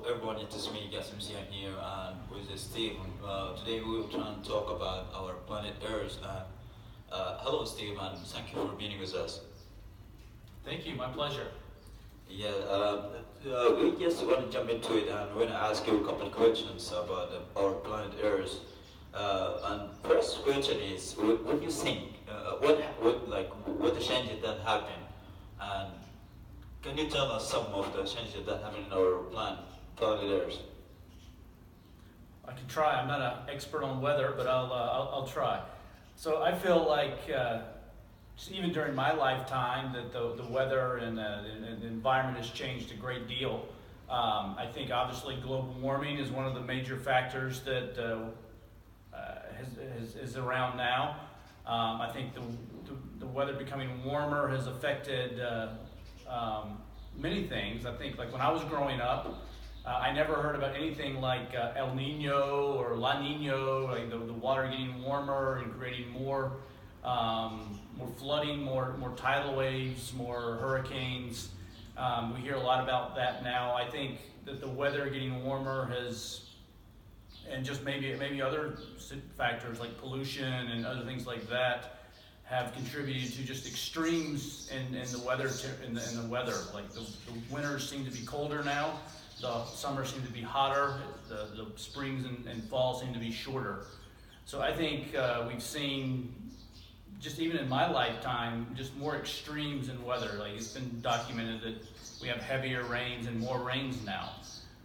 everyone, it is me, Gasim I'm here, and with Steve. Today we will try and talk about our planet Earth. Hello, Steve, and thank you for being with us. Thank you, my pleasure. Yeah, we just want to jump into it, and we're gonna ask you a couple of questions about our planet Earth. And first question is, what do you think? What the changes that happen, and can you tell us some of the changes that happen in our planet Earth? I can try. I'm not an expert on weather, but I'll try. So I feel like even during my lifetime that the weather and the environment has changed a great deal. I think obviously global warming is one of the major factors that is around now. I think the weather becoming warmer has affected many things. I think like when I was growing up, I never heard about anything like El Nino or La Nino, like the water getting warmer and creating more flooding, more tidal waves, more hurricanes. We hear a lot about that now. I think that the weather getting warmer has, and just maybe other factors like pollution and other things like that, have contributed to just extremes in the weather in the weather. Like the winters seem to be colder now. The summers seem to be hotter. The springs and fall seem to be shorter. So I think we've seen, just even in my lifetime, just more extremes in weather. Like it's been documented that we have heavier rains and more rains now.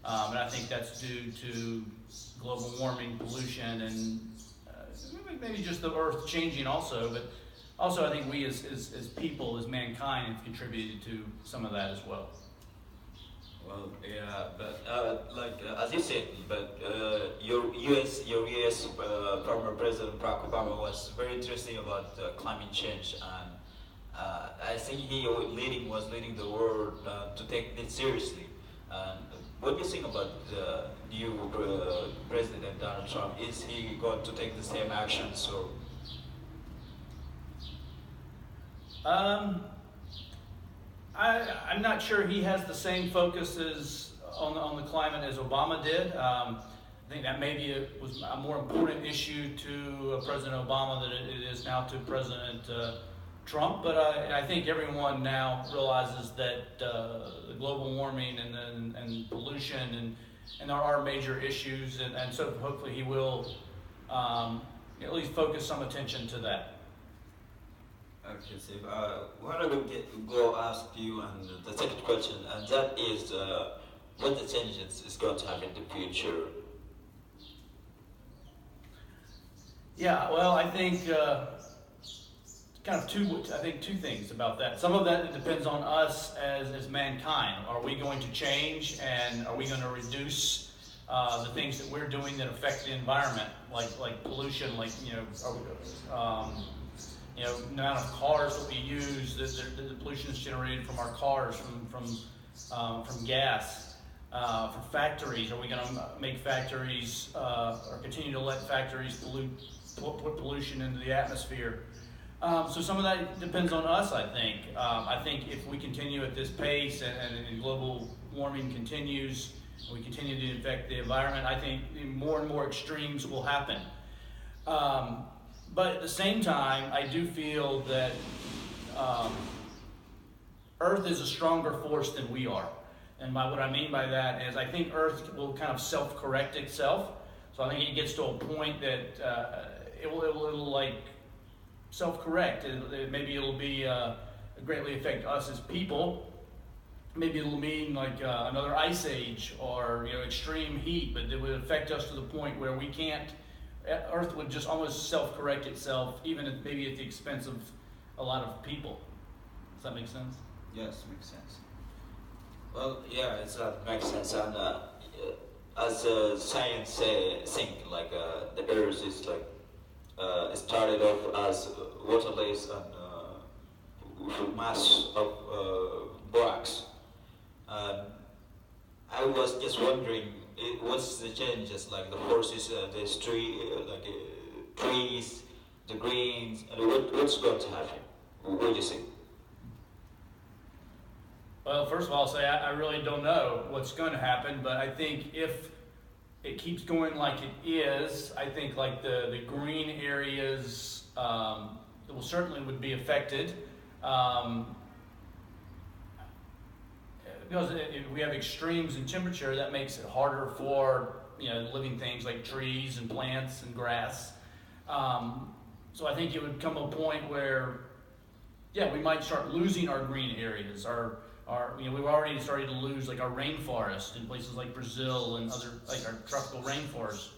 And I think that's due to global warming, pollution, and maybe just the earth changing also. But also I think we as people, as mankind, have contributed to some of that as well. Well, yeah, but as you said, but your U.S. former President Barack Obama was very interesting about climate change, and I think he was leading the world to take it seriously. And what do you think about the new President Donald Trump? Is he going to take the same actions or? I'm not sure he has the same focuses on the climate as Obama did. I think that maybe it was a more important issue to President Obama than it is now to President Trump. But I think everyone now realizes that the global warming and pollution and there are major issues, and so hopefully he will at least focus some attention to that. Okay, Steve. Why don't we go ask you and the second question, and that is what the changes is going to have in the future. Yeah, well, I think kind of two things about that. Some of that depends on us as mankind. Are we going to change, and are we going to reduce the things that we're doing that affect the environment, like pollution, like the amount of cars that we use, the pollution is generated from our cars, from gas, from factories. Are we going to make factories or continue to let factories put pollution into the atmosphere? So some of that depends on us, I think. I think if we continue at this pace and global warming continues, and we continue to affect the environment, I think more and more extremes will happen. But at the same time, I do feel that Earth is a stronger force than we are. And what I mean by that is I think Earth will kind of self-correct itself. So I think it gets to a point that it will like self-correct. Maybe it'll be greatly affect us as people. Maybe it'll mean like another ice age or extreme heat, but it would affect us to the point where we can't. Earth would just almost self-correct itself, even maybe at the expense of a lot of people. Does that make sense? Yes, makes sense. Well, yeah, it makes sense. And as science think, like the Earth is like it started off as waterless and with mass of rocks. I was just wondering, what's the changes, like the horses, the trees, the greens, and what's going to happen? What do you think? Well, first of all, I'll say I really don't know what's going to happen, but I think if it keeps going like it is, I think like the green areas will certainly would be affected. Because if we have extremes in temperature, that makes it harder for living things like trees and plants and grass. So I think it would come a point where, yeah, we might start losing our green areas. We've already started to lose like our rainforest in places like Brazil and other like our tropical rainforest.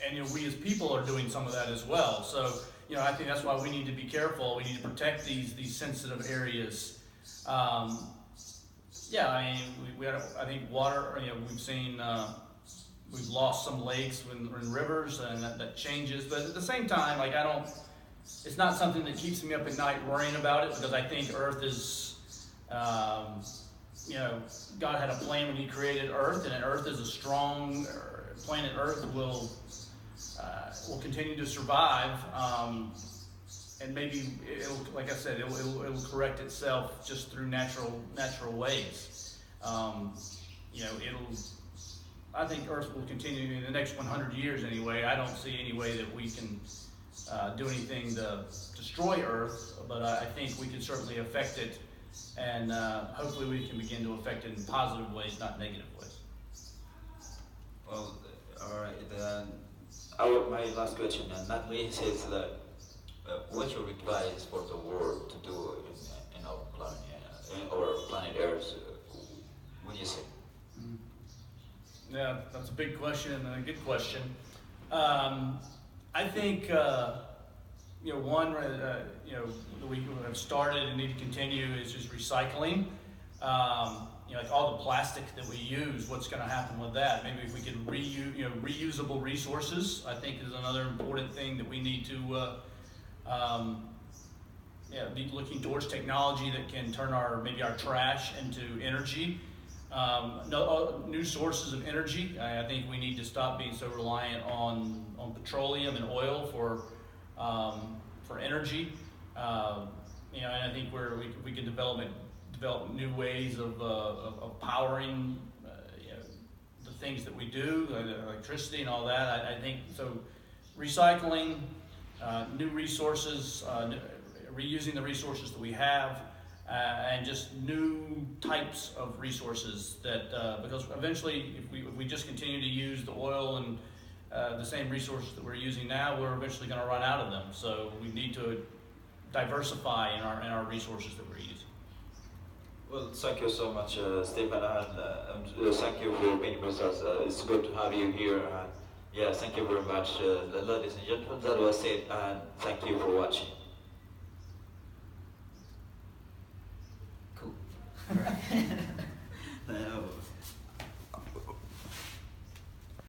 And we as people are doing some of that as well. So I think that's why we need to be careful. We need to protect these sensitive areas. I think water. We've seen we've lost some lakes and rivers, and that changes. But at the same time, like it's not something that keeps me up at night worrying about it, because I think Earth is, God had a plan when He created Earth, and Earth is a strong planet. Earth will continue to survive. And maybe like I said, it'll correct itself just through natural ways. I think Earth will continue in the next 100 years anyway. I don't see any way that we can do anything to destroy Earth, but I think we can certainly affect it, and hopefully we can begin to affect it in positive ways, not negative ways. Well, all right. Then my last question, and that means is that. What's your advice for the world to do in our planet Earth? What do you say? Yeah, that's a big question and a good question. I think one we have started and need to continue is just recycling. Like all the plastic that we use, what's going to happen with that? Maybe if we can reusable resources, I think is another important thing that we need to. Be looking towards technology that can turn our trash into energy. New sources of energy. I think we need to stop being so reliant on petroleum and oil for energy. And I think we can develop new ways of powering the things that we do, electricity and all that. I think so. Recycling. New resources, reusing the resources that we have, and just new types of resources that, because eventually if we just continue to use the oil and the same resources that we're using now, we're eventually going to run out of them. So we need to diversify in our resources that we're using. Well, thank you so much, Stephen, and thank you for being with us. It's good to have you here. Yeah, thank you very much, ladies and gentlemen. That was it, and thank you for watching. Cool. All right.